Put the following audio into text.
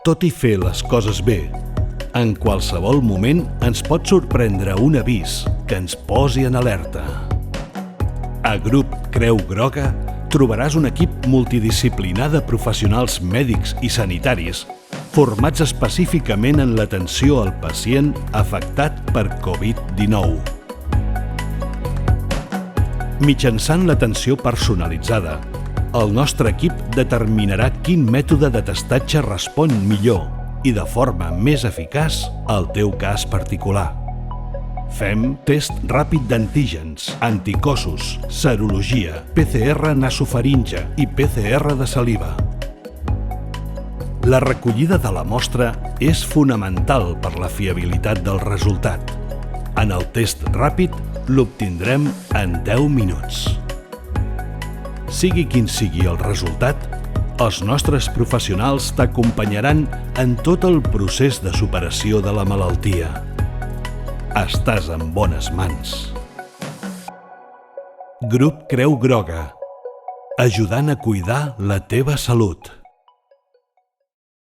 Tot i fer les coses bé, en qualsevol moment ens pot sorprendre un avís que ens posi en alerta. A Grup Creu Groga trobaràs un equip multidisciplinar de professionals mèdics i sanitaris formats específicament en l'atenció al pacient afectat per Covid-19. Mitjançant l'atenció personalitzada, el nostre equip determinarà quin mètode de testatge respon millor i de forma més eficaç al teu cas particular. Fem test ràpid d'antígens, anticossos, serologia, PCR nasofaringe i PCR de saliva. La recollida de la mostra és fonamental per la fiabilitat del resultat. En el test ràpid l'obtindrem en 10 minuts. Sigui quin sigui el resultat, els nostres professionals t'acompanyaran en tot el procés de superació de la malaltia. Estàs en bones mans. Grup Creu Groga, ajudant a cuidar la teva salut.